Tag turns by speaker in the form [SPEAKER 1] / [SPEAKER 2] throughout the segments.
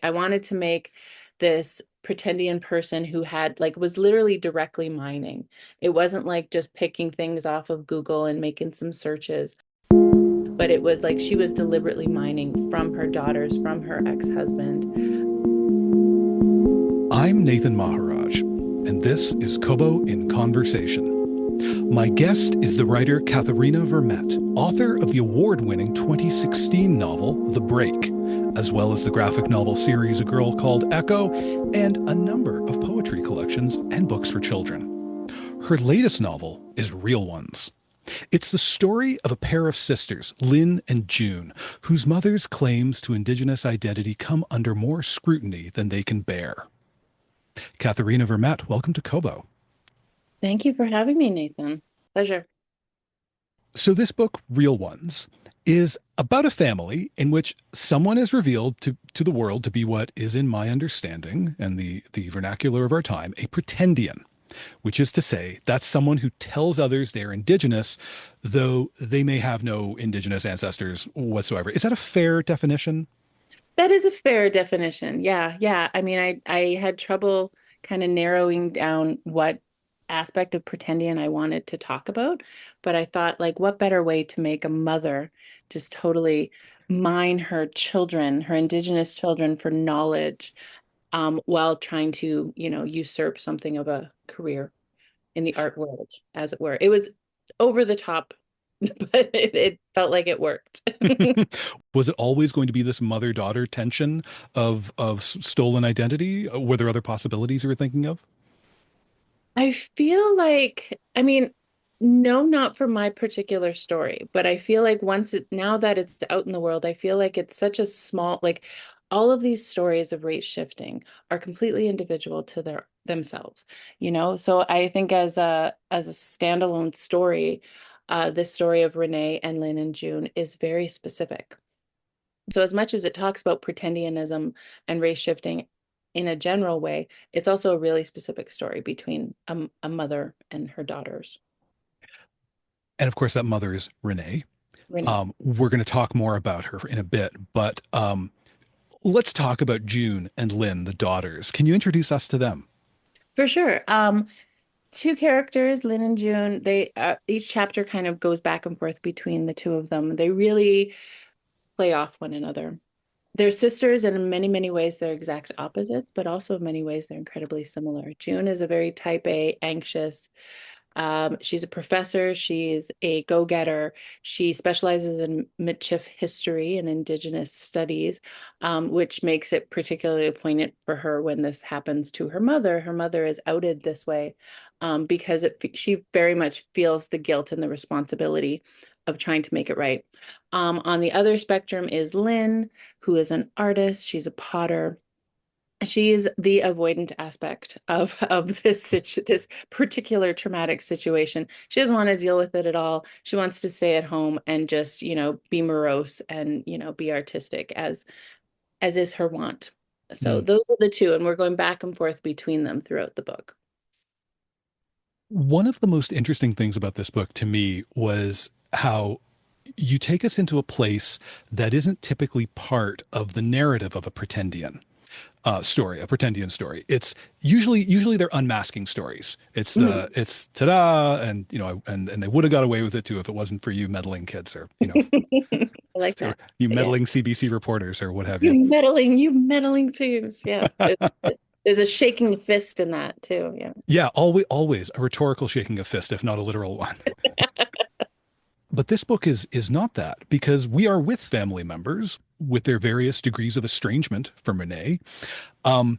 [SPEAKER 1] I wanted to make this pretendian person who had like was literally directly mining. It wasn't like just picking things off of Google and making some searches, but it was like she was deliberately mining from her daughters, from her ex-husband.
[SPEAKER 2] I'm Nathan Maharaj, and this is Kobo in Conversation. My guest is the writer Katherena Vermette, author of the award-winning 2016 novel The Break, as well as the graphic novel series A Girl Called Echo, and a number of poetry collections and books for children. Her latest novel is Real Ones. It's the story of a pair of sisters, Lynn and June, whose mother's claims to Indigenous identity come under more scrutiny than they can bear. Katherena Vermette, welcome to Kobo.
[SPEAKER 1] Thank you for having me, Nathan. Pleasure.
[SPEAKER 2] So, this book, Real Ones, is about a family in which someone is revealed to the world to be what is, in my understanding and the vernacular of our time, a pretendian, which is to say, that's someone who tells others they're Indigenous, though they may have no Indigenous ancestors whatsoever. Is that a fair definition?
[SPEAKER 1] That is a fair definition. Yeah, yeah. I mean, I had trouble kind of narrowing down what aspect of pretendian I wanted to talk about, but I thought like what better way to make a mother just totally mine her children, her indigenous children for knowledge, while trying to, usurp something of a career in the art world, as it were. It was over the top, but it felt like it worked.
[SPEAKER 2] Was it always going to be this mother-daughter tension of stolen identity? Were there other possibilities you were thinking of?
[SPEAKER 1] I feel like, I mean, no, not for my particular story, but I feel like now that it's out in the world, I feel like it's such a small, like all of these stories of race shifting are completely individual to themselves, you know? So I think as a standalone story, this story of Renee and Lynn and June is very specific. So as much as it talks about pretendianism and race shifting in a general way, it's also a really specific story between a mother and her daughters.
[SPEAKER 2] And of course, that mother is Renee.
[SPEAKER 1] Renee.
[SPEAKER 2] We're going to talk more about her in a bit, but let's talk about June and Lynn, the daughters. Can you introduce us to them?
[SPEAKER 1] For sure. Two characters, Lynn and June, they each chapter kind of goes back and forth between the two of them. They really play off one another. They're sisters, and in many, many ways, they're exact opposites, but also in many ways, they're incredibly similar. June is a very type A, anxious. She's a professor. She's a go-getter. She specializes in Michif history and Indigenous studies, which makes it particularly poignant for her when this happens to her mother. Her mother is outed this way because she very much feels the guilt and the responsibility of trying to make it right. On the other spectrum is Lynn, who is an artist. She's a potter. She's the avoidant aspect of this particular traumatic situation. She doesn't want to deal with it at all. She wants to stay at home and just, be morose and, be artistic as is her want. So
[SPEAKER 2] Hmm.
[SPEAKER 1] those are the two, and we're going back and forth between them throughout the book.
[SPEAKER 2] One of the most interesting things about this book to me was how you take us into a place that isn't typically part of the narrative of a pretendian story, a pretendian story. It's usually they're unmasking stories.
[SPEAKER 1] Mhm.
[SPEAKER 2] It's ta-da, and and they would have got away with it too if it wasn't for you meddling kids or
[SPEAKER 1] I like
[SPEAKER 2] or
[SPEAKER 1] that.
[SPEAKER 2] you
[SPEAKER 1] Yeah.
[SPEAKER 2] meddling CBC reporters or what have you.
[SPEAKER 1] You meddling thieves. Yeah. There's a shaking fist in that too. Yeah.
[SPEAKER 2] Yeah, always a rhetorical shaking of fist, if not a literal one. But this book is not that because we are with family members with their various degrees of estrangement from Renee. Um,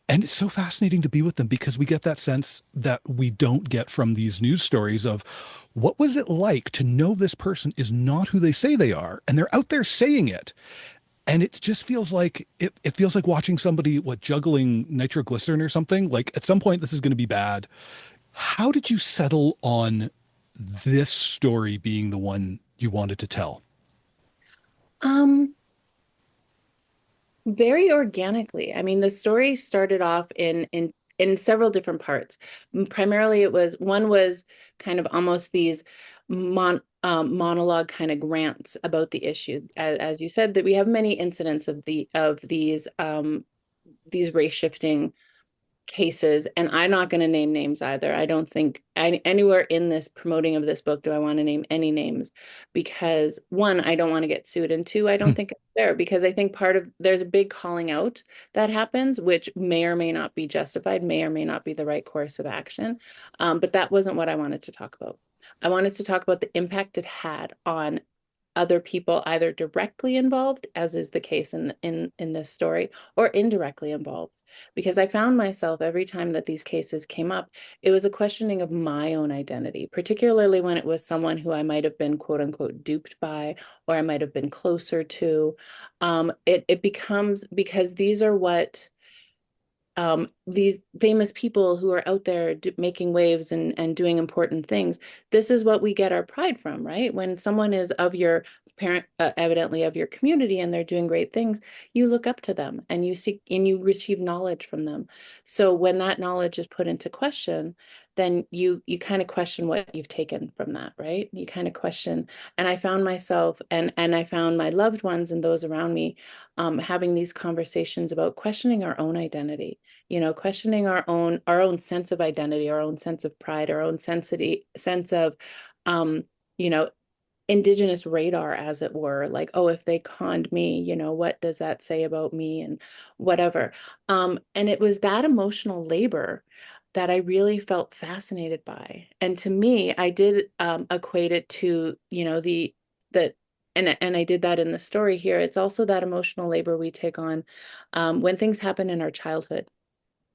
[SPEAKER 2] and it's so fascinating to be with them because we get that sense that we don't get from these news stories of what was it like to know this person is not who they say they are, and they're out there saying it. And it just feels like it feels like watching somebody juggling nitroglycerin or something. Like at some point this is going to be bad. How did you settle on this story being the one you wanted to tell?
[SPEAKER 1] Um, Very organically. I mean, the story started off in several different parts. Primarily, it was one was kind of almost these monologue kind of grants about the issue. As you said, that we have many incidents of these race shifting cases, and I'm not going to name names either. I don't think anywhere in this promoting of this book do I want to name any names, because one, I don't want to get sued, and two, I don't think it's fair, because I think part of there's a big calling out that happens, which may or may not be justified, may or may not be the right course of action. But that wasn't what I wanted to talk about. I wanted to talk about the impact it had on other people either directly involved, as is the case in this story, or indirectly involved. Because I found myself every time that these cases came up, it was a questioning of my own identity, particularly when it was someone who I might have been quote unquote duped by, or I might have been closer to. It becomes, because these are what these famous people who are out there making waves and doing important things. This is what we get our pride from, right? When someone is of your parent, evidently of your community, and they're doing great things, you look up to them and you seek and you receive knowledge from them. So when that knowledge is put into question, then you kind of question what you've taken from that, right? You kind of question. And I found myself and I found my loved ones and those around me having these conversations about questioning our own identity, questioning our own sense of identity, our own sense of pride, our own sense of um, you know, indigenous radar, as it were, like, oh, if they conned me, what does that say about me and whatever. And it was that emotional labor that I really felt fascinated by. And to me, I did equate it to, that and I did that in the story here. It's also that emotional labor we take on when things happen in our childhood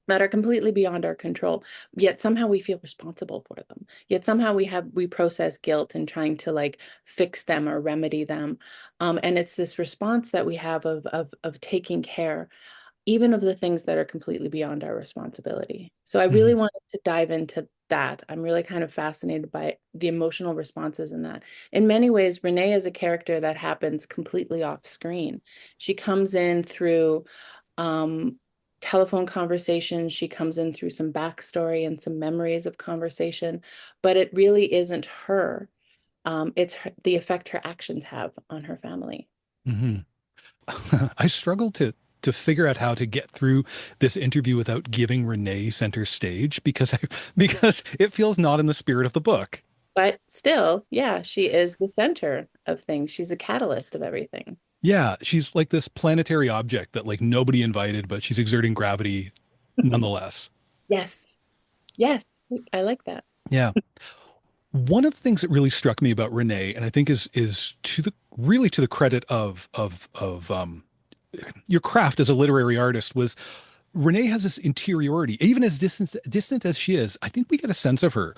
[SPEAKER 1] that are completely beyond our control, yet somehow we feel responsible for them, yet somehow we process guilt in trying to like fix them or remedy them. And it's this response that we have of taking care even of the things that are completely beyond our responsibility. So I really
[SPEAKER 2] Mhm.
[SPEAKER 1] wanted to dive into that. I'm really kind of fascinated by the emotional responses in that. In many ways, Renee is a character that happens completely off screen. She comes in through um, telephone conversations. She comes in through some backstory and some memories of conversation, but it really isn't her. It's the effect her actions have on her family.
[SPEAKER 2] Mhm. I struggled to figure out how to get through this interview without giving Renee center stage because it feels not in the spirit of the book.
[SPEAKER 1] But still, yeah, she is the center of things. She's a catalyst of everything.
[SPEAKER 2] Yeah, she's like this planetary object that like nobody invited, but she's exerting gravity nonetheless.
[SPEAKER 1] Yes. Yes. I like that.
[SPEAKER 2] Yeah. One of the things that really struck me about Renee, and I think is to the really to the credit of your craft as a literary artist, was Renee has this interiority, even as distant as she is. I think we get a sense of her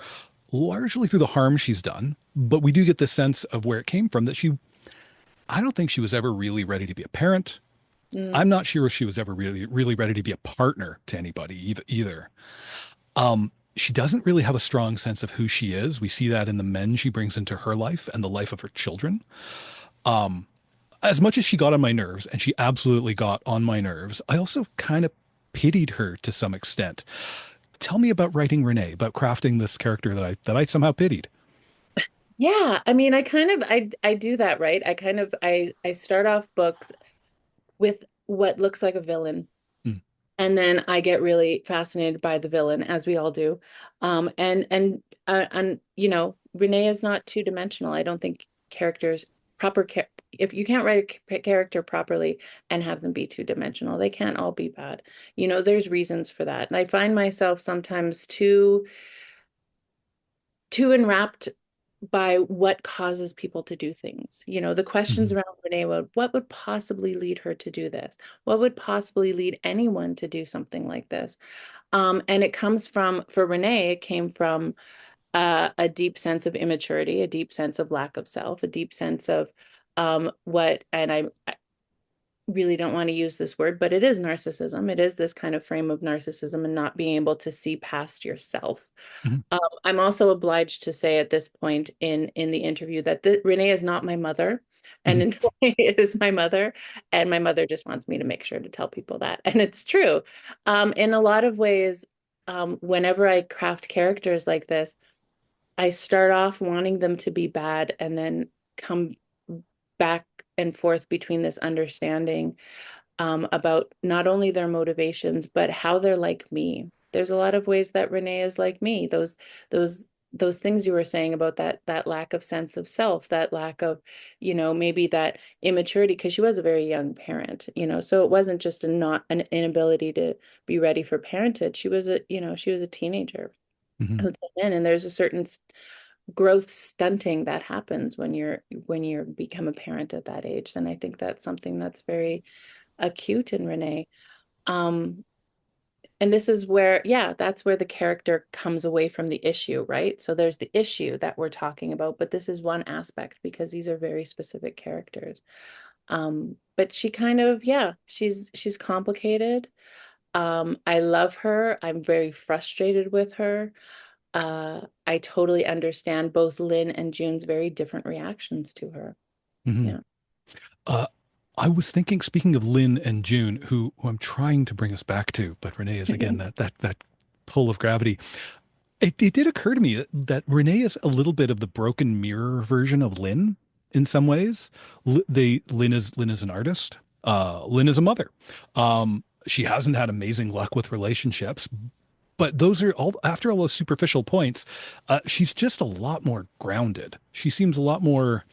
[SPEAKER 2] largely through the harm she's done, but we do get the sense of where it came from. I don't think she was ever really ready to be a parent. I'm
[SPEAKER 1] Mm,
[SPEAKER 2] not sure if she was ever really ready to be a partner to anybody either. She doesn't really have a strong sense of who she is. We see that in the men she brings into her life and the life of her children. As much as she got on my nerves, and she absolutely got on my nerves, I also kind of pitied her to some extent. Tell me about writing Renee, about crafting this character that I somehow pitied.
[SPEAKER 1] yeah, I mean, I do that, right? I start off books with what looks like a villain.
[SPEAKER 2] Mm,
[SPEAKER 1] And then I get really fascinated by the villain, as we all do. And Renee is not two-dimensional. I don't think characters proper char if you can't write a character properly and have them be two-dimensional, they can't all be bad. There's reasons for that. And I find myself sometimes too enwrapped by what causes people to do things. The questions
[SPEAKER 2] mhm,
[SPEAKER 1] around Renee, what would possibly lead her to do this? What would possibly lead anyone to do something like this? And it comes from, for Renee, it came from a deep sense of immaturity, a deep sense of lack of self, a deep sense of and I really don't want to use this word, but it is narcissism. It is this kind of frame of narcissism and not being able to see past yourself.
[SPEAKER 2] mhm,
[SPEAKER 1] I'm also obliged to say at this point in the interview that Renee is not my mother, and
[SPEAKER 2] mhm,
[SPEAKER 1] in fact, it is my mother, and my mother just wants me to make sure to tell people that, and it's true. In a lot of ways, whenever I craft characters like this, I start off wanting them to be bad and then come back and forth between this understanding about not only their motivations, but how they're like me. There's a lot of ways that Renee is like me. Those those things you were saying about that lack of sense of self, that lack of, maybe that immaturity, because she was a very young parent, so it wasn't just a not an inability to be ready for parenthood. She was a teenager
[SPEAKER 2] Hmm.
[SPEAKER 1] who came in, and there's a certain growth stunting that happens when you become a parent at that age. And I think that's something that's very acute in Renee. Um, and this is where, yeah, that's where the character comes away from the issue, right? So there's the issue that we're talking about, but this is one aspect because these are very specific characters. But she kind of, yeah, she's complicated. I love her. I'm very frustrated with her. I totally understand both Lynn and June's very different reactions to her.
[SPEAKER 2] Hmm.
[SPEAKER 1] Yeah.
[SPEAKER 2] Uh, I was thinking, speaking of Lynn and June, who I'm trying to bring us back to, but Renee is again that pull of gravity. It did occur to me that Renee is a little bit of the broken mirror version of Lynn in some ways. Lynn is an artist. Lynn is a mother. She hasn't had amazing luck with relationships, but those are all after all those superficial points. She's just a lot more grounded. She seems a lot more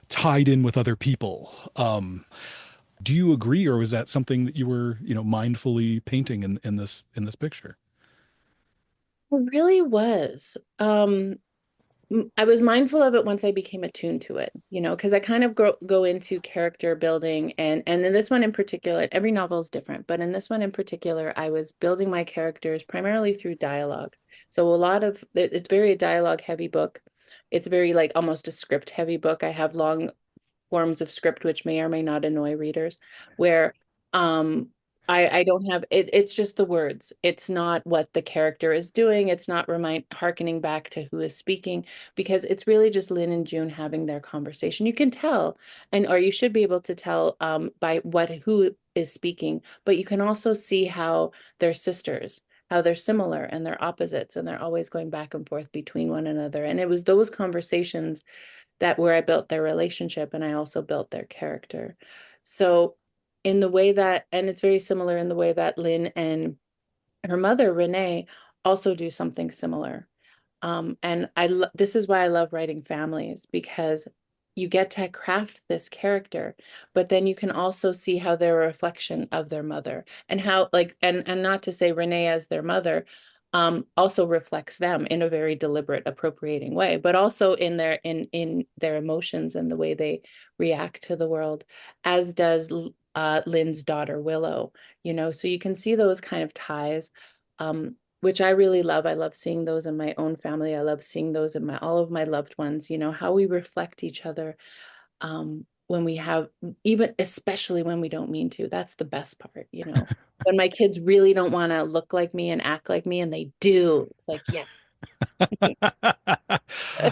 [SPEAKER 2] tied in with other people. Do you agree, or was that something that you were, mindfully painting in this picture?
[SPEAKER 1] It really was. I was mindful of it once I became attuned to it, because I kind of go into character building, and in this one in particular, every novel is different, but in this one in particular, I was building my characters primarily through dialogue. So it's very a dialogue heavy book. It's very like almost a script heavy book. I have long forms of script which may or may not annoy readers, where um I don't have it's just the words. It's not what the character is doing. It's not harkening back to who is speaking, because it's really just Lynn and June having their conversation. You can tell, or you should be able to tell by who is speaking, but you can also see how they're sisters, how they're similar and they're opposites, and they're always going back and forth between one another. And it was those conversations that where I built their relationship, and I also built their character. So in the way that, and it's very similar in the way that Lynn and her mother, Renee, also do something similar. And this is why I love writing families, because you get to craft this character, but then you can also see how they're a reflection of their mother, and how like and not to say Renee as their mother also reflects them in a very deliberate, appropriating way, but also in their emotions and the way they react to the world, as does Lynn's daughter Willow. So you can see those kind of ties. Which I really love. I love seeing those in my own family. I love seeing those in my all of my loved ones, how we reflect each other when we have, even especially when we don't mean to. That's the best part. When my kids really don't want to look like me and act like me and they do. It's like, yeah.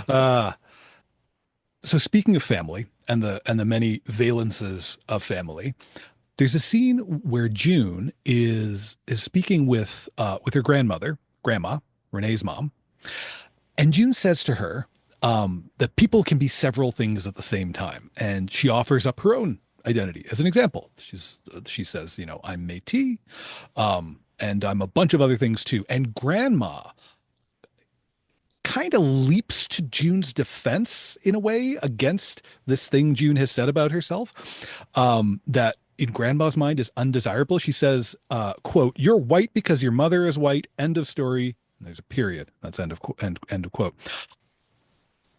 [SPEAKER 2] uh, so speaking of family and the many valences of family, there's a scene where June is speaking with her grandma, Renee's mom, and June says to her that people can be several things at the same time, and she offers up her own identity as an example. She says, I'm Métis, and I'm a bunch of other things too. And Grandma kind of leaps to June's defense in a way against this thing June has said about herself, that in Grandma's mind is undesirable. She says, quote, "You're white because your mother is white. End of story." And there's a period. That's end of quote.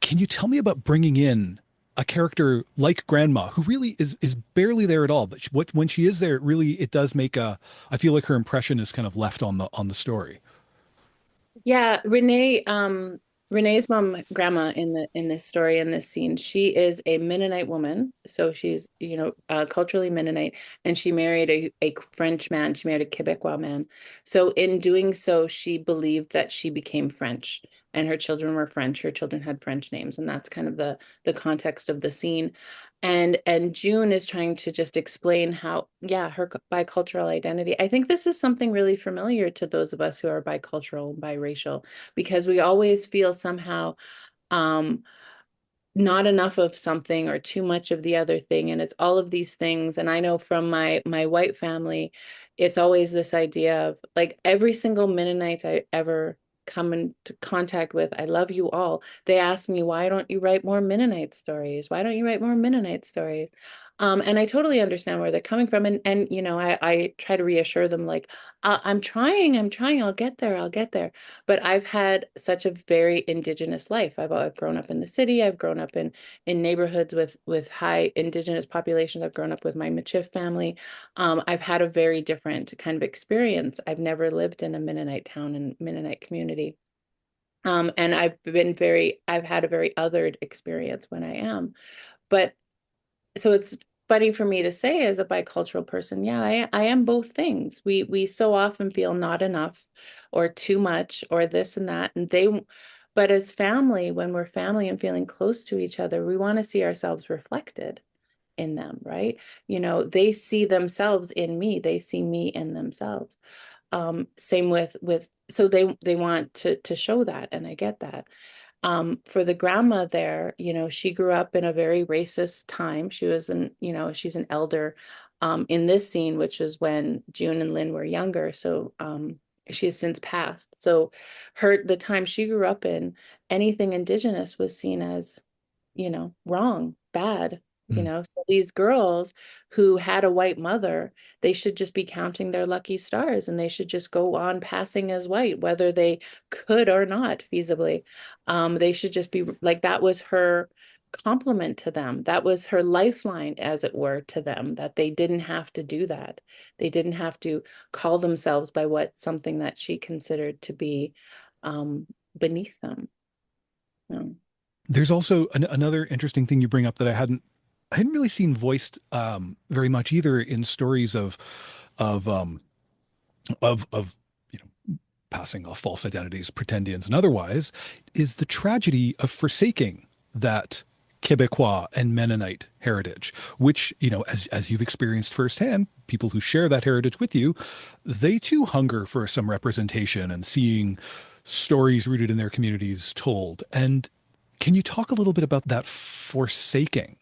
[SPEAKER 2] Can you tell me about bringing in a character like Grandma, who really is barely there at all, but when she is there, it does make a. I feel like her impression is kind of left on the story.
[SPEAKER 1] Yeah, Renee's mom, grandma in this story, in this scene, she is a Mennonite woman. So she's, culturally Mennonite, and she married a French man. She married a Quebecois man. So in doing so, she believed that she became French and her children were French. Her children had French names, and that's kind of the context of the scene. And June is trying to just explain how, yeah, her bicultural identity. I think this is something really familiar to those of us who are bicultural and biracial, because we always feel somehow um not enough of something or too much of the other thing, and it's all of these things. And I know from my white family, it's always this idea of like every single Mennonite I ever come into contact with, I love you all, they ask me, why don't you write more Mennonite stories, why don't you write more Mennonite stories? And I totally understand where they're coming from, and I try to reassure them like, I'm trying, I'll get there. But I've had such a very indigenous life. I've grown up in the city. I've grown up in neighborhoods with high indigenous populations. I've grown up with my Michif family. I've had a very different kind of experience. I've never lived in a Mennonite town and Mennonite community. And I've had a very othered experience when I am. But so it's funny for me to say as a bicultural person, yeah, I am both things. We so often feel not enough or too much or this and that. But as family, when we're family and feeling close to each other, we want to see ourselves reflected in them, right? They see themselves in me, they see me in themselves. Same with so they want to show that, and I get that. For the grandma there, she grew up in a very racist time. She's an elder in this scene, which is when June and Lynn were younger. So she has since passed. So the time she grew up in, anything indigenous was seen as, wrong, bad.
[SPEAKER 2] Mm.
[SPEAKER 1] So these girls who had a white mother, they should just be counting their lucky stars and they should just go on passing as white, whether they could or not feasibly. They should just be like, that was her compliment to them. That was her lifeline, as it were, to them, that they didn't have to do that. They didn't have to call themselves by what something that she considered to be beneath them. No.
[SPEAKER 2] There's also another interesting thing you bring up that I hadn't really seen voiced very much either in stories of of you know passing off false identities, pretendians, and otherwise, is the tragedy of forsaking that Quebecois and Mennonite heritage, which, as you've experienced firsthand, people who share that heritage with you, they too hunger for some representation and seeing stories rooted in their communities told. And can you talk a little bit about that forsaking?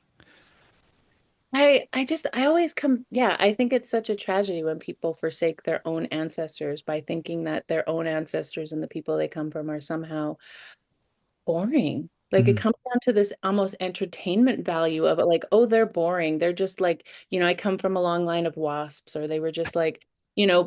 [SPEAKER 1] I always come, yeah, I think it's such a tragedy when people forsake their own ancestors by thinking that their own ancestors and the people they come from are somehow boring. Like it
[SPEAKER 2] Mm,
[SPEAKER 1] comes down to this almost entertainment value of it, like, oh, they're boring. They're just like, I come from a long line of wasps, or they were just like,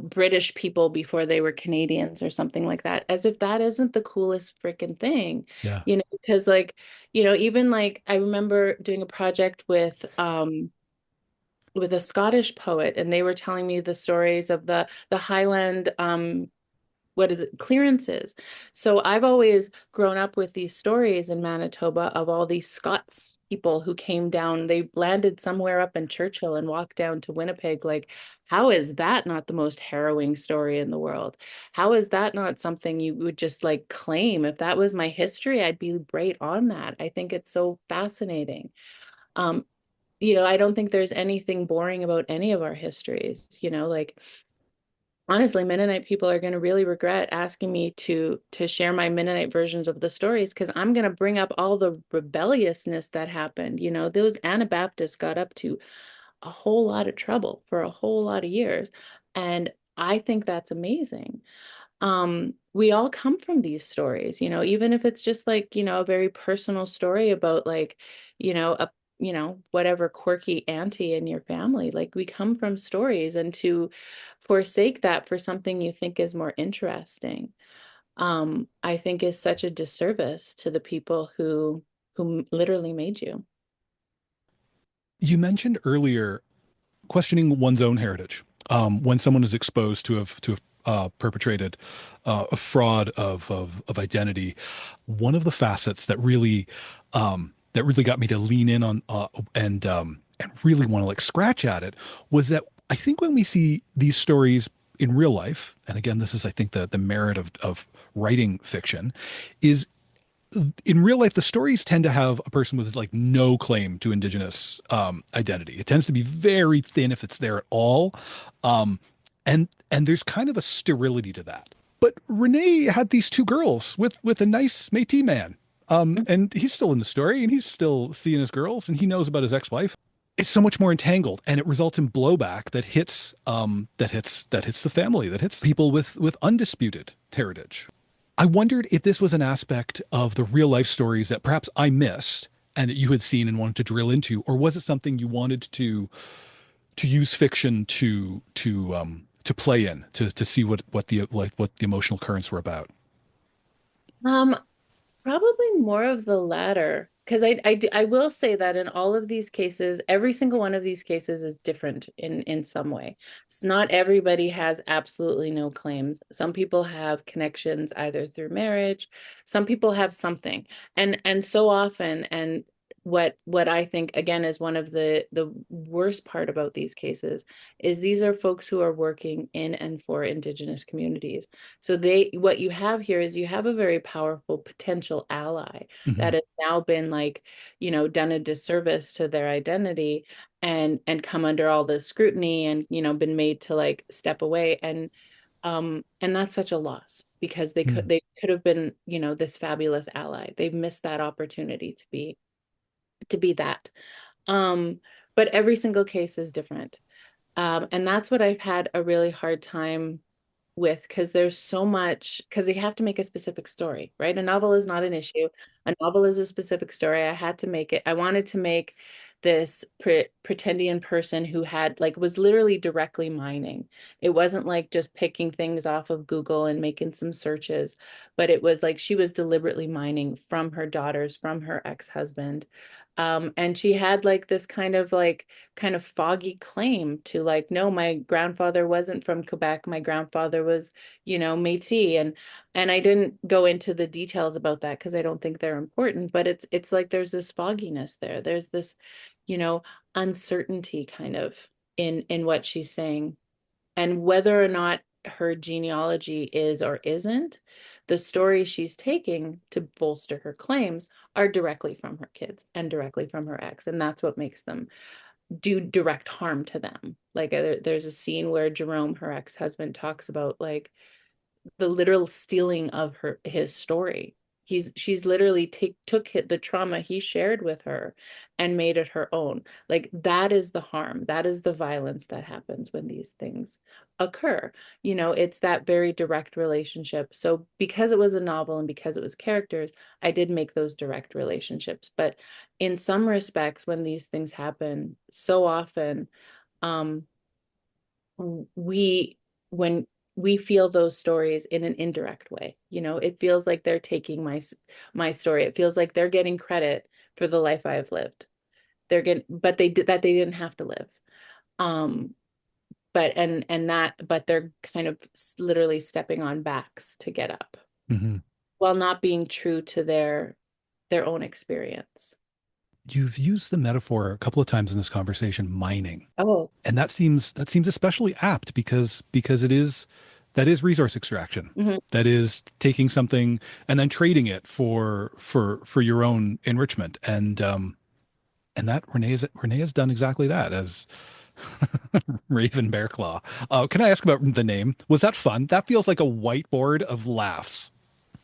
[SPEAKER 1] British people before they were Canadians or something like that. As if that isn't the coolest freaking thing,
[SPEAKER 2] yeah.
[SPEAKER 1] because like, even like I remember doing a project with a Scottish poet, and they were telling me the stories of the Highland what is it, clearances. So I've always grown up with these stories in Manitoba of all these Scots people who came down. They landed somewhere up in Churchill and walked down to Winnipeg. Like, how is that not the most harrowing story in the world? How is that not something you would just like claim? If that was my history, I'd be right on that. I think it's so fascinating. Um, I don't think there's anything boring about any of our histories, like honestly, Mennonite people are going to really regret asking me to share my Mennonite versions of the stories, because I'm going to bring up all the rebelliousness that happened. Those Anabaptists got up to a whole lot of trouble for a whole lot of years, and I think that's amazing. We all come from these stories, even if it's just like, a very personal story about like, a whatever quirky auntie in your family. Like we come from stories, and to forsake that for something you think is more interesting, I think is such a disservice to the people who literally made you.
[SPEAKER 2] You mentioned earlier questioning one's own heritage when someone is exposed to have perpetrated a fraud of identity. One of the facets that really got me to lean in on and really want to like scratch at it was that I think when we see these stories in real life, and again, this is I think the merit of writing fiction, is in real life, the stories tend to have a person with like no claim to indigenous identity. It tends to be very thin if it's there at all, um, and there's kind of a sterility to that. But Renee had these two girls with a nice Métis man, and he's still in the story, and he's still seeing his girls, and he knows about his ex-wife. It's so much more entangled, and it results in blowback that hits the family, that hits people with undisputed heritage. I wondered if this was an aspect of the real life stories that perhaps I missed and that you had seen and wanted to drill into, or was it something you wanted to use fiction to play in to see what the emotional currents were about?
[SPEAKER 1] Um, Probably more of the latter. Because I will say that in all of these cases, every single one of these cases is different in some way. It's not everybody has absolutely no claims. Some people have connections either through marriage, some people have something. And so often, and what I think again is one of the worst part about these cases is these are folks who are working in and for Indigenous communities. So what you have here is you have a very powerful potential ally
[SPEAKER 2] Hmm.
[SPEAKER 1] that has now been like, done a disservice to their identity and come under all this scrutiny and, been made to like step away. And that's such a loss because they could have been, this fabulous ally. They've missed that opportunity to be that. Um, but every single case is different. And that's what I've had a really hard time with because there's so much because you have to make a specific story, right? A novel is not an issue. A novel is a specific story. I had to make it. I wanted to make this pretendian person who had like was literally directly mining. It wasn't like just picking things off of Google and making some searches, but it was like she was deliberately mining from her daughters, from her ex-husband. And she had like this kind of foggy claim to like, no, my grandfather wasn't from Quebec. My grandfather was, Métis. And I didn't go into the details about that because I don't think they're important, but it's like there's this fogginess there. There's this, you know, uncertainty kind of in what she's saying. And whether or not her genealogy is or isn't, the stories she's taking to bolster her claims are directly from her kids and directly from her ex. And that's what makes them do direct harm to them. Like there's a scene where Jerome, her ex-husband, talks about like the literal stealing of his story. She's literally took the trauma he shared with her and made it her own. Like that is the harm. That is the violence that happens when these things occur. It's that very direct relationship. So because it was a novel and because it was characters, I did make those direct relationships. But in some respects, when these things happen so often, um, we when we feel those stories in an indirect way. It feels like they're taking my story. It feels like they're getting credit for the life I have lived. They're getting, but they did that they didn't have to live. Um, but they're kind of literally stepping on backs to get up
[SPEAKER 2] Hmm.
[SPEAKER 1] while not being true to their own experience.
[SPEAKER 2] You've used the metaphor a couple of times in this conversation, mining.
[SPEAKER 1] Oh,
[SPEAKER 2] And that seems especially apt because that is resource extraction.
[SPEAKER 1] mhm.
[SPEAKER 2] That is taking something and then trading it for your own enrichment. And that Renee has done exactly that as Raven Bearclaw. Can I ask about the name? Was that fun? That feels like a whiteboard of laughs.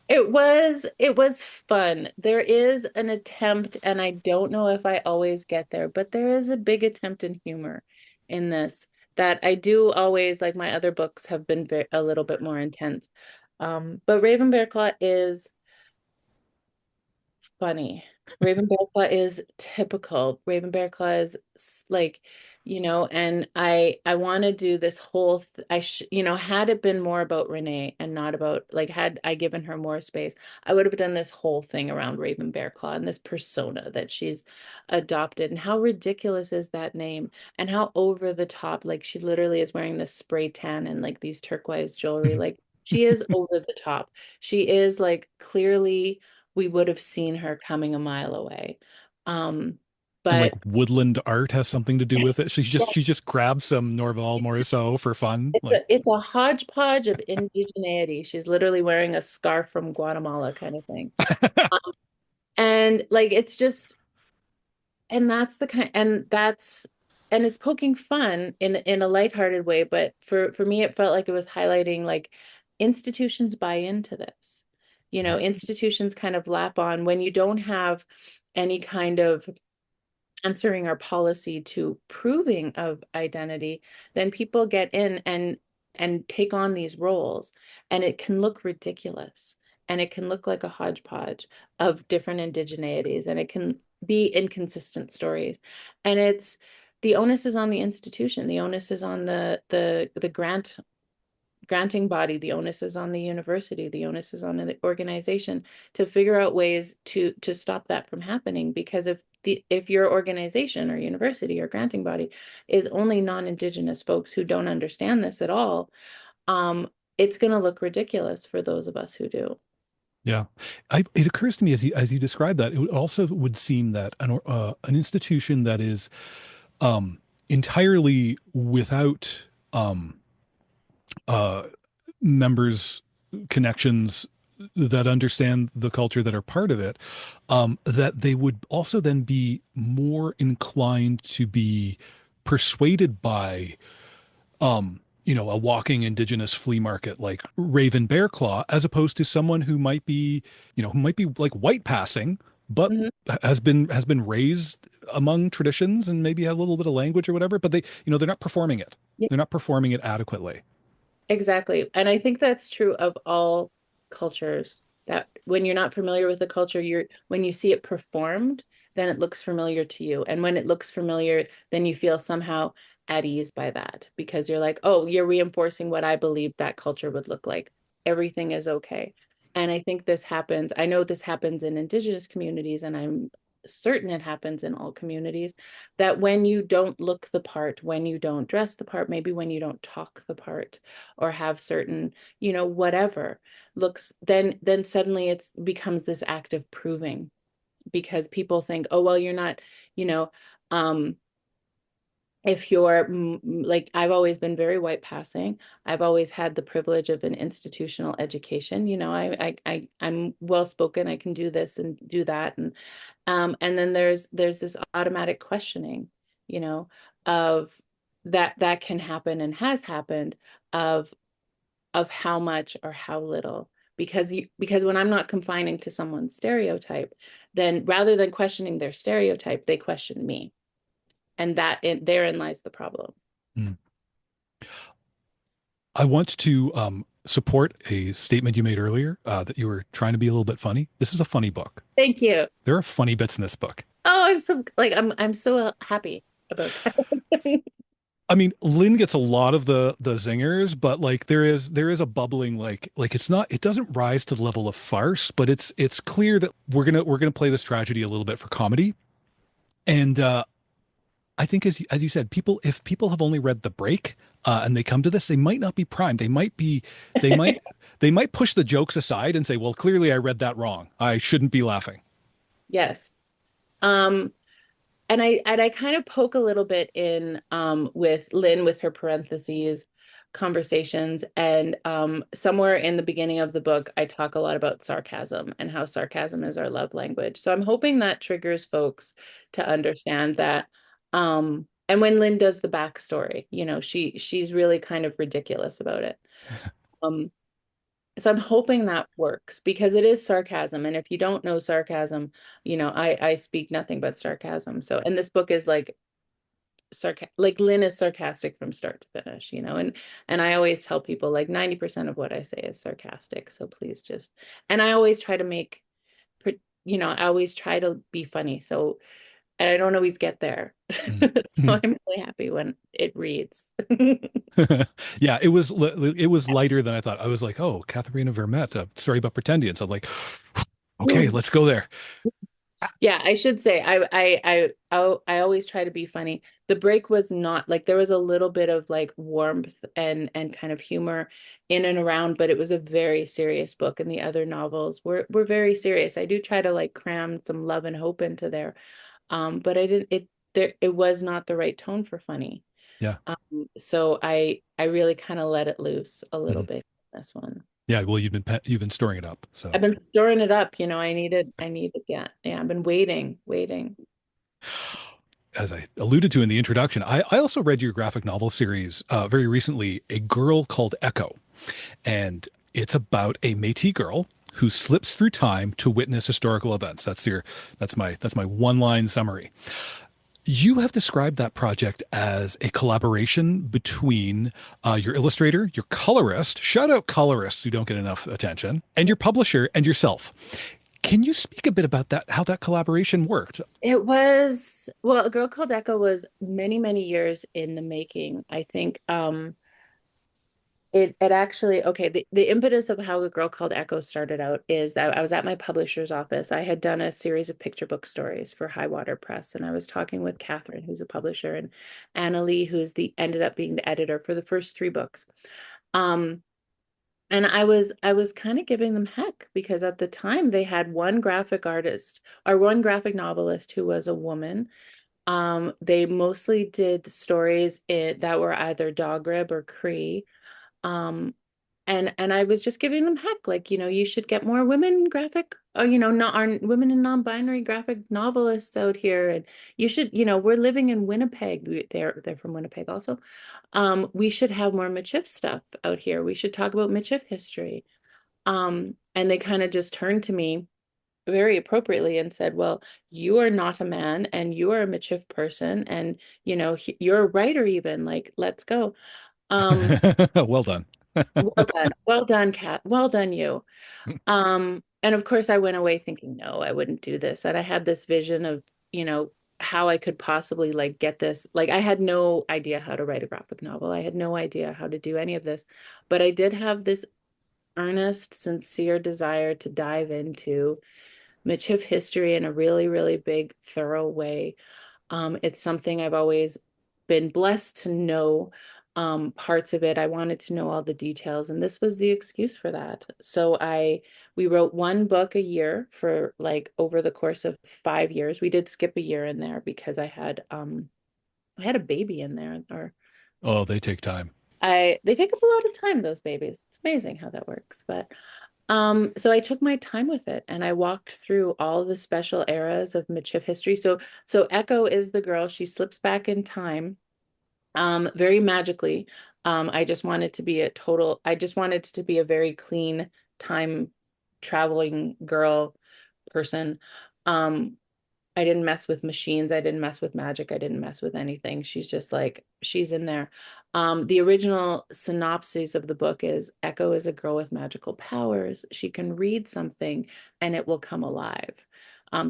[SPEAKER 1] It was fun. There is an attempt, and I don't know if I always get there, but there is a big attempt in humor in this that I do always like my other books have been a little bit more intense. But Raven Bear Claw is funny. Raven Bear Claw is typical. Raven Bear Claw is like, and I want to do this whole had it been more about Renee and not about like had I given her more space, I would have done this whole thing around Raven Bear Claw and this persona that she's adopted and how ridiculous is that name and how over the top like she literally is wearing this spray tan and like these turquoise jewelry like she is over the top. She is like clearly we would have seen her coming a mile away. Um,
[SPEAKER 2] And like
[SPEAKER 1] but
[SPEAKER 2] woodland art has something to do with
[SPEAKER 1] yes,
[SPEAKER 2] it. She's just
[SPEAKER 1] yes,
[SPEAKER 2] she just grabbed some Norval Morrisseau for fun.
[SPEAKER 1] it's a hodgepodge of indigeneity. She's literally wearing a scarf from Guatemala kind of thing. And like it's just and that's the kind and that's and it's poking fun in a lighthearted way, but for me it felt like it was highlighting like institutions buy into this. You know, institutions kind of lap on when you don't have any kind of answering our policy to proving of identity, then people get in and take on these roles, and it can look ridiculous, and it can look like a hodgepodge of different indigeneities, and it can be inconsistent stories, and it's the onus is on the institution, the onus is on the granting body, the onus is on the university, the onus is on the organization to figure out ways to stop that from happening. Because if your organization or university or granting body is only non-Indigenous folks who don't understand this at all, um, it's going to look ridiculous for those of us who do.
[SPEAKER 2] Yeah, it occurs to me as you describe that, it also would seem that an institution that is entirely without uh, members connections that understand the culture that are part of it, that they would also then be more inclined to be persuaded by a walking indigenous flea market like Raven Bear Claw, as opposed to someone who might be like white passing, but
[SPEAKER 1] Mhm.
[SPEAKER 2] has been raised among traditions and maybe have a little bit of language or whatever, but they're not performing it. They're not performing it adequately.
[SPEAKER 1] Exactly. And I think that's true of all cultures, that when you're not familiar with the culture, when you see it performed, then it looks familiar to you. And when it looks familiar, then you feel somehow at ease by that because you're like, oh, you're reinforcing what I believed that culture would look like. Everything is okay. And I think this happens. I know this happens in Indigenous communities, and I'm certain it happens in all communities, that when you don't look the part, when you don't dress the part, maybe when you don't talk the part, or have certain, whatever looks, then suddenly it's becomes this act of proving, because people think, oh, well, you're not, you know, um, if you're like, I've always been very white passing. I've always had the privilege of an institutional education. I'm well spoken. I can do this and do that, and then there's this automatic questioning, you know, of that can happen and has happened, of how much or how little, because when I'm not confining to someone's stereotype, then rather than questioning their stereotype, they question me, and therein lies the problem.
[SPEAKER 2] Mm. I want to support a statement you made earlier, that you were trying to be a little bit funny. This is a funny book.
[SPEAKER 1] Thank you.
[SPEAKER 2] There are funny bits in this book.
[SPEAKER 1] Oh, I'm so happy about that.
[SPEAKER 2] I mean, Lynn gets a lot of the zingers, but like there is a bubbling, it doesn't rise to the level of farce, but it's clear that we're gonna play this tragedy a little bit for comedy. And I think as you said, if people have only read The Break, and they come to this, they might not be primed. They might they might push the jokes aside and say, well, clearly I read that wrong. I shouldn't be laughing.
[SPEAKER 1] Yes. Um, and I kind of poke a little bit in with Lynn with her parentheses conversations, and somewhere in the beginning of the book I talk a lot about sarcasm and how sarcasm is our love language. So I'm hoping that triggers folks to understand that. And when Lynn does the backstory, she's really kind of ridiculous about it. Um, so I'm hoping that works because it is sarcasm. And if you don't know sarcasm, I speak nothing but sarcasm. So, and this book is like like Lynn is sarcastic from start to finish, and I always tell people like 90% of what I say is sarcastic. So please just, and I always try to I always try to be funny. So, and I don't always get there. So
[SPEAKER 2] Mm.
[SPEAKER 1] I'm really happy when it reads.
[SPEAKER 2] Yeah, it was lighter than I thought. I was like, oh, Katherena Vermette, sorry about pretendians. I'm like, okay, let's go there.
[SPEAKER 1] Yeah, I should say I always try to be funny. The Break was not like, there was a little bit of like warmth and kind of humor in and around, but it was a very serious book, and the other novels were very serious. I do try to like cram some love and hope into there. But I didn't it was not the right tone for funny.
[SPEAKER 2] Yeah.
[SPEAKER 1] So I really kind of let it loose a little
[SPEAKER 2] Mhm.
[SPEAKER 1] bit in this one.
[SPEAKER 2] Yeah, well, you've been storing it up.
[SPEAKER 1] I've
[SPEAKER 2] So,
[SPEAKER 1] been storing it up, I needed, yeah, I've been waiting.
[SPEAKER 2] as I alluded to in the introduction, I also read your graphic novel series very recently, A Girl Called Echo, and it's about a Métis girl who slips through time to witness historical events. That's my one line summary. You have described that project as a collaboration between your illustrator, your colorist, shout out colorists who don't get enough attention, and your publisher and yourself. Can you speak a bit about that, how that collaboration worked?
[SPEAKER 1] It was, well, A Girl Called Echo was many, many years in the making. I think it actually, okay, the impetus of how A Girl Called Echo started out is that I was at my publisher's office. I had done a series of picture book stories for High Water Press, and I was talking with Catherine, who's a publisher, and Anna Lee, who's the ended up being the editor for the first three books. Um, and I was kind of giving them heck because at the time they had one graphic artist or one graphic novelist who was a woman. They mostly did stories that were either dog rib or Cree. Um, and I was just giving them heck, like, you should get more women graphic, or not are women and non-binary graphic novelists out here, and you should, we're living in Winnipeg. They're from Winnipeg also. We should have more Michif stuff out here. We should talk about Michif history. And they kind of just turned to me very appropriately and said, "Well, you are not a man, and you are a Michif person, and you're a writer even. Like, let's go." Um,
[SPEAKER 2] Well done.
[SPEAKER 1] well done, Kat. Well done, you. And of course I went away thinking, no, I wouldn't do this. And I had this vision of, how I could possibly like get this. Like I had no idea how to write a graphic novel. I had no idea how to do any of this. But I did have this earnest, sincere desire to dive into Michif history in a really, really big, thorough way. It's something I've always been blessed to know parts of it. I wanted to know all the details, and this was the excuse for that. So we wrote one book a year for like over the course of 5 years. We did skip a year in there because I had a baby in there, or
[SPEAKER 2] Oh, they take time.
[SPEAKER 1] they take up a lot of time, those babies. It's amazing how that works. But so I took my time with it and I walked through all the special eras of Michif history. So Echo is the girl, she slips back in time, very magically. I just wanted to be a very clean time traveling girl person. Um, I didn't mess with machines. I didn't mess with magic. I didn't mess with anything. She's just like, she's in there. The original synopsis of the book is Echo is a girl with magical powers. She can read something and it will come alive.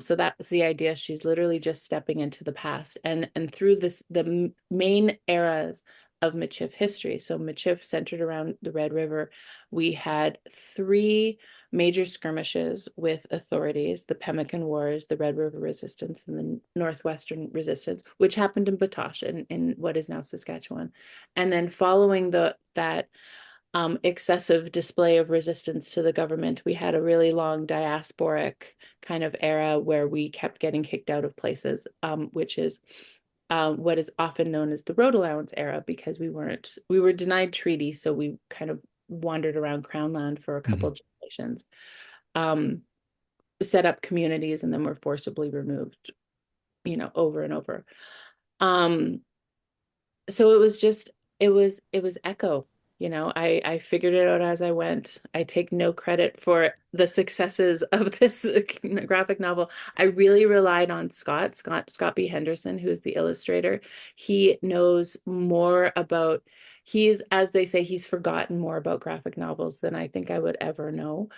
[SPEAKER 1] So that's the idea. She's literally just stepping into the past and through the main eras of Michif history. So Michif centered around the Red River. We had three major skirmishes with authorities, the Pemmican Wars, the Red River Resistance, and the Northwestern Resistance, which happened in Batoche in what is now Saskatchewan. And then following that excessive display of resistance to the government, we had a really long diasporic kind of era where we kept getting kicked out of places, which is what is often known as the road allowance era because we were denied treaty, so we kind of wandered around Crown land for a couple
[SPEAKER 2] Mhm.
[SPEAKER 1] of generations, um, set up communities, and then were forcibly removed, over and over. Um, so it was Echo. I figured it out as I went. I take no credit for the successes of this graphic novel. I really relied on Scott B. Henderson, who is the illustrator. He knows more about, he's, as they say, he's forgotten more about graphic novels than I think I would ever know.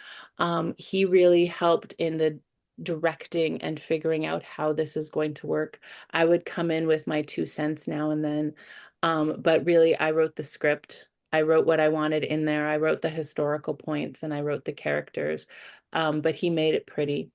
[SPEAKER 1] He really helped in the directing and figuring out how this is going to work. I would come in with my 2 cents now and then. But really, I wrote the script. I wrote what I wanted in there. I wrote the historical points and I wrote the characters. But he made it pretty.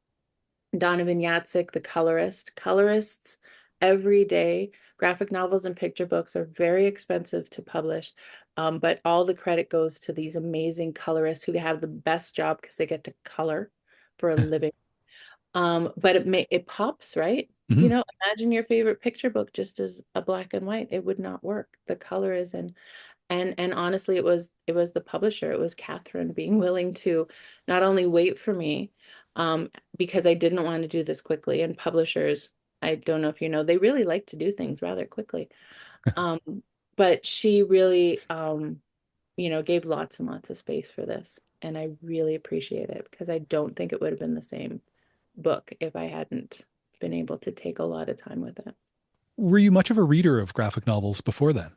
[SPEAKER 1] Donovan Yatsick, the colorist. Colorists every day. Graphic novels and picture books are very expensive to publish. But all the credit goes to these amazing colorists who have the best job because they get to color for a living. But it pops, right?
[SPEAKER 2] Mhm.
[SPEAKER 1] Imagine your favorite picture book just as a black and white. It would not work. The color is in. And honestly, it was the publisher. It was Catherine being willing to not only wait for me, um, because I didn't want to do this quickly. And publishers, I don't know if you know, they really like to do things rather quickly. Um, but she really, gave lots and lots of space for this. And I really appreciate it because I don't think it would have been the same book if I hadn't been able to take a lot of time with it.
[SPEAKER 2] Were you much of a reader of graphic novels before then?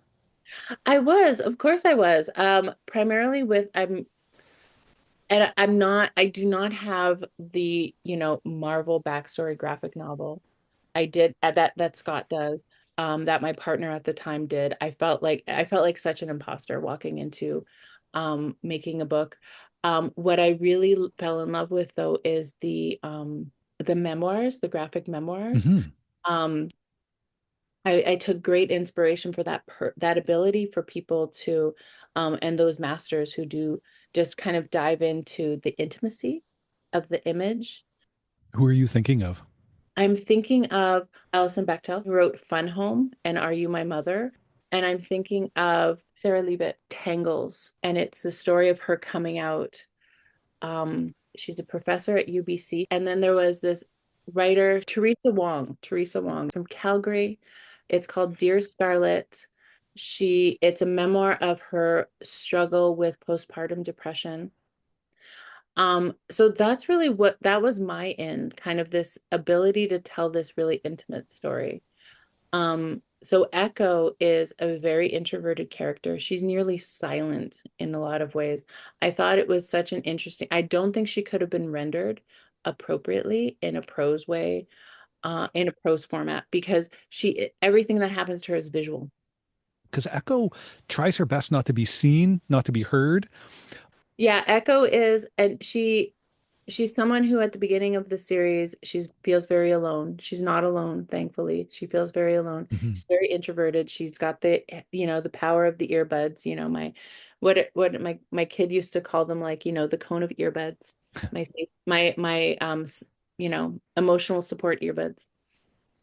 [SPEAKER 1] I was, of course I was. Primarily with I do not have the, Marvel backstory graphic novel. I did that Scott does, that my partner at the time did. I felt like such an imposter walking into making a book. What I really fell in love with though is the memoirs, the graphic memoirs.
[SPEAKER 2] Hmm.
[SPEAKER 1] Um, I took great inspiration for that ability for people to and those masters who do just kind of dive into the intimacy of the image.
[SPEAKER 2] Who are you thinking of?
[SPEAKER 1] I'm thinking of Alison Bechdel, who wrote Fun Home and Are You My Mother? And I'm thinking of Sarah Leavitt, Tangles, and it's the story of her coming out. She's a professor at UBC. And then there was this writer, Teresa Wong from Calgary. It's called Dear Scarlet. It's a memoir of her struggle with postpartum depression. So that's really what that was my end, kind of this ability to tell this really intimate story. So Echo is a very introverted character. She's nearly silent in a lot of ways. I thought it was such an interesting, I don't think she could have been rendered appropriately in a prose way, in a prose format, because everything that happens to her is visual.
[SPEAKER 2] Because Echo tries her best not to be seen, not to be heard.
[SPEAKER 1] Yeah, Echo is, and she's someone who at the beginning of the series, she feels very alone. She's not alone, thankfully. She feels very alone.
[SPEAKER 2] Mhm.
[SPEAKER 1] She's very introverted. She's got the power of the earbuds, what my kid used to call them, like, the cone of earbuds. My emotional support earbuds.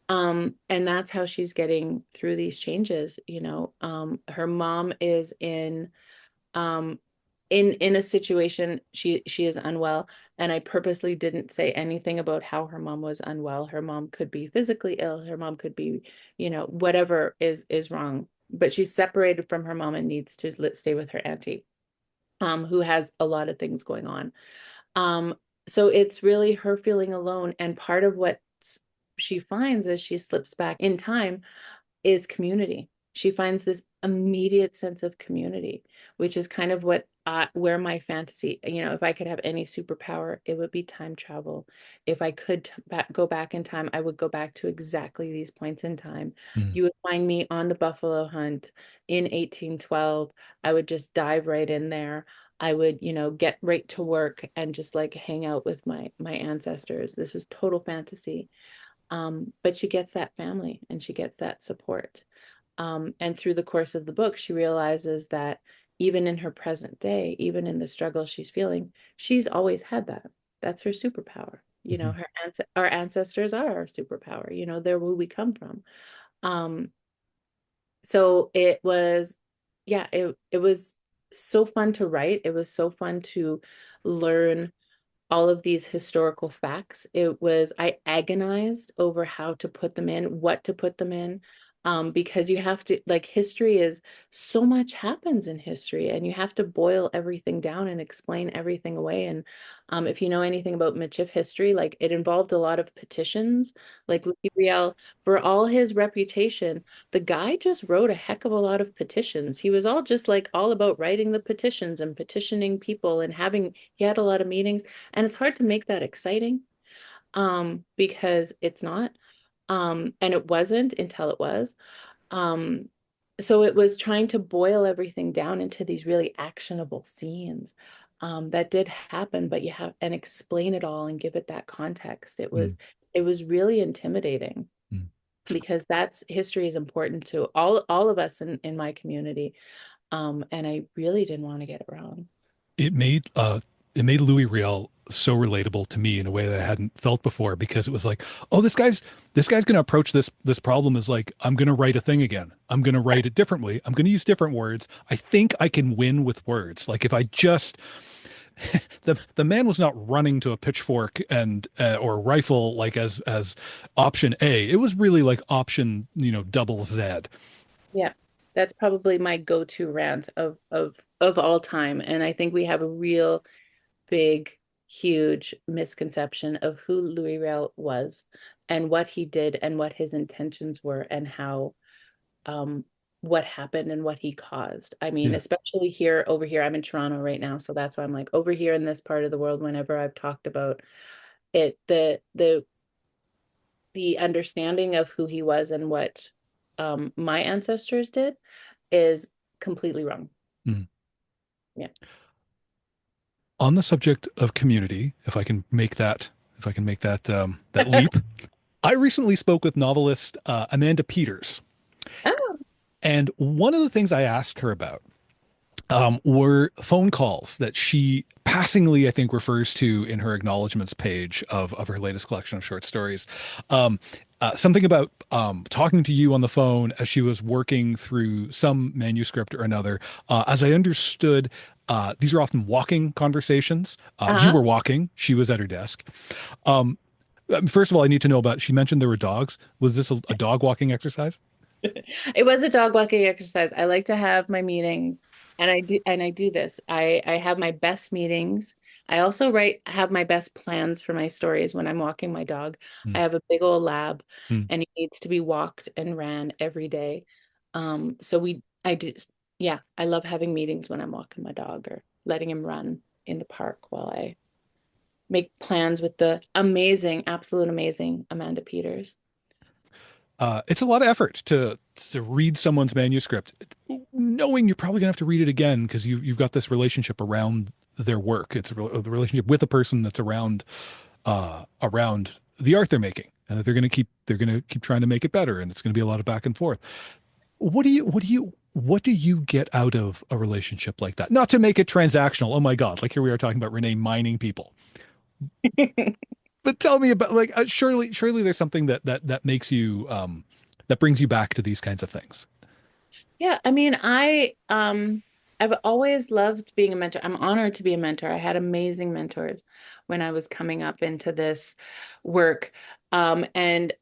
[SPEAKER 1] And that's how she's getting through these changes. Her mom is um in a situation, she is unwell, and I purposely didn't say anything about how her mom was unwell. Her mom could be physically ill, her mom could be, whatever is wrong, but she's separated from her mom and needs to stay with her auntie, who has a lot of things going on. um so it's really her feeling alone, and part of what she finds as she slips back in time is community. She finds this immediate sense of community, which is kind of where my fantasy, if I could have any superpower, it would be time travel. If I could go back in time, I would go back to exactly these points in time.
[SPEAKER 2] Mm.
[SPEAKER 1] You would find me on the buffalo hunt in 1812. I would just dive right in there. I would, get right to work and just like hang out with my ancestors. This is total fantasy. But she gets that family and she gets that support. And through the course of the book, she realizes that even in her present day, even in the struggle she's feeling, she's always had that. That's her superpower.
[SPEAKER 2] Mhm.
[SPEAKER 1] Our ancestors are our superpower. They're where we come from. Um, so it was, yeah, it was so fun to write. It was so fun to learn all of these historical facts. I agonized over how to put them in, what to put them in, because you have to, like, history is so much happens in history, and you have to boil everything down and explain everything away. And if you know anything about Michif history, like, it involved a lot of petitions. Like Louis Riel, for all his reputation, the guy just wrote a heck of a lot of petitions. He was all about writing the petitions and petitioning people and he had a lot of meetings. And it's hard to make that exciting, because it's not. And it wasn't until it was. Um, so it was trying to boil everything down into these really actionable scenes, that did happen, but you have and explain it all and give it that context. It
[SPEAKER 2] Mm.
[SPEAKER 1] was it was really intimidating
[SPEAKER 2] Mm.
[SPEAKER 1] because that's history is important to all of us in my community. And I really didn't want to get it wrong.
[SPEAKER 2] It made Louis Riel so relatable to me in a way that I hadn't felt before because it was like, oh, this guy's going to approach this problem as like, I'm going to write a thing again. I'm going to write it differently. I'm going to use different words. I think I can win with words. Like if I just the man was not running to a pitchfork and or rifle like as option A. It was really like option, double Z.
[SPEAKER 1] Yeah, that's probably my go-to rant of all time. And I think we have a real big, huge misconception of who Louis Rael was and what he did and what his intentions were and how um what happened and what he caused. I mean,
[SPEAKER 2] Yeah.
[SPEAKER 1] especially here over here, I'm in Toronto right now, so that's why I'm like over here in this part of the world, whenever I've talked about it, the understanding of who he was and what my ancestors did is completely wrong.
[SPEAKER 2] Mhm.
[SPEAKER 1] Yeah.
[SPEAKER 2] On the subject of community, if I can make that leap, I recently spoke with novelist Amanda Peters,
[SPEAKER 1] Oh,
[SPEAKER 2] and one of the things I asked her about were phone calls that she passingly, I think, refers to in her acknowledgments page of her latest collection of short stories. Um, something about talking to you on the phone as she was working through some manuscript or another. As I understood, these are often walking conversations. You
[SPEAKER 1] uh-huh.
[SPEAKER 2] were walking, she was at her desk. Um, First of all, I need to know about, she mentioned there were dogs. Was this a dog walking exercise?
[SPEAKER 1] It was a dog walking exercise. I like to have my meetings and I do this. I have my best meetings. I also have my best plans for my stories when I'm walking my dog.
[SPEAKER 2] Hmm.
[SPEAKER 1] I have a big old lab
[SPEAKER 2] Hmm.
[SPEAKER 1] and he needs to be walked and ran every day. So I do, yeah, I love having meetings when I'm walking my dog or letting him run in the park while I make plans with the amazing, absolute amazing Amanda Peters.
[SPEAKER 2] It's a lot of effort to read someone's manuscript, knowing you're probably gonna have to read it again because you've got this relationship around their work. It's the relationship with a person that's around the art they're making, and that they're gonna keep trying to make it better, and it's gonna be a lot of back and forth. What do you get out of a relationship like that? Not to make it transactional. Oh my God, like here we are talking about Renee mining people. But tell me about like surely there's something that makes you that brings you back to these kinds of things.
[SPEAKER 1] Yeah, I mean, I've always loved being a mentor. I'm honored to be a mentor. I had amazing mentors when I was coming up into this work. And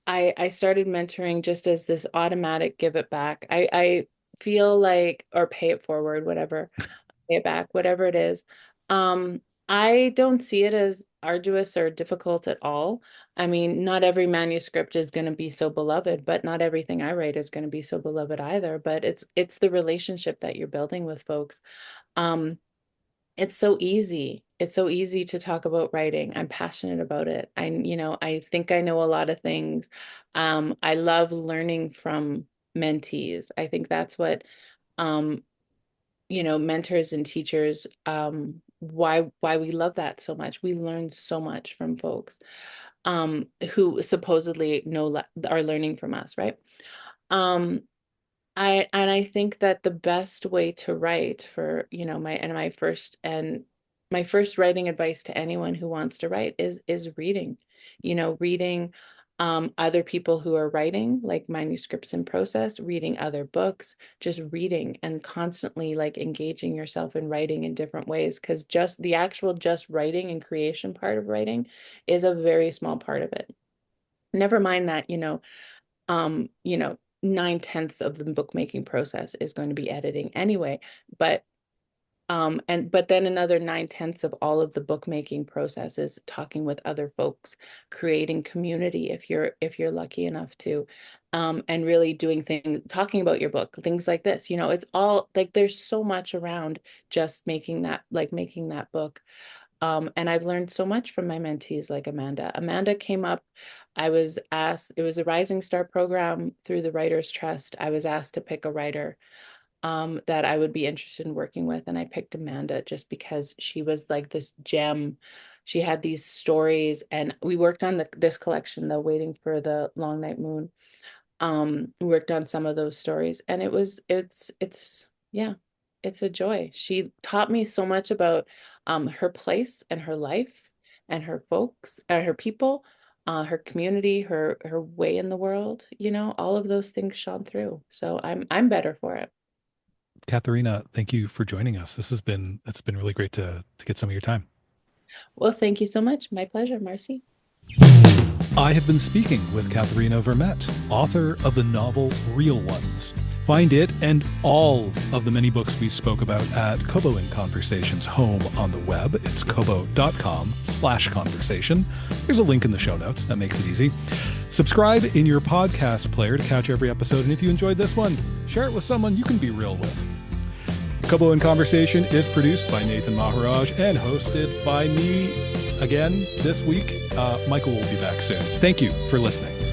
[SPEAKER 1] I started mentoring just as this automatic give it back. I feel like or pay it forward, whatever, pay it back, whatever it is. Um, I don't see it as arduous or difficult at all. I mean, not every manuscript is going to be so beloved, but not everything I write is going to be so beloved either. But it's the relationship that you're building with folks. Um, it's so easy. It's so easy to talk about writing. I'm passionate about it. I think I know a lot of things. I love learning from mentees. I think that's what um mentors and teachers, why we love that so much. We learn so much from folks who supposedly are learning from us, right? Um, I think that the best way to write for, my first writing advice to anyone who wants to write is reading. Reading other people who are writing, like manuscripts in process, reading other books, just reading and constantly like engaging yourself in writing in different ways. Because just the actual just writing and creation part of writing is a very small part of it. Never mind that, 9/10 of the bookmaking process is going to be editing anyway. But then another 9/10 of all of the bookmaking process is talking with other folks, creating community if you're lucky enough to, and really doing things, talking about your book, things like this. It's all like there's so much around just making that book. And I've learned so much from my mentees like Amanda. Amanda came up, I was asked, it was a Rising Star program through the Writers Trust. I was asked to pick a writer that I would be interested in working with. And I picked Amanda just because she was like this gem. She had these stories, and we worked on this collection, though, Waiting for the Long Night Moon. We worked on some of those stories, and it's yeah. It's a joy. She taught me so much about her place and her life and her folks and her people, her community, her way in the world, all of those things shone through. So I'm better for it.
[SPEAKER 2] Katherena, thank you for joining us. It's been really great to get some of your time.
[SPEAKER 1] Well, thank you so much. My pleasure, Marcy.
[SPEAKER 2] I have been speaking with Katherena Vermette, author of the novel Real Ones. Find it and all of the many books we spoke about at Kobo in Conversations home on the web. It's kobo.com/conversation. There's a link in the show notes. That makes it easy. Subscribe in your podcast player to catch every episode. And if you enjoyed this one, share it with someone you can be real with. Kobo in Conversation is produced by Nathan Maharaj and hosted by me again this week. Michael will be back soon. Thank you for listening.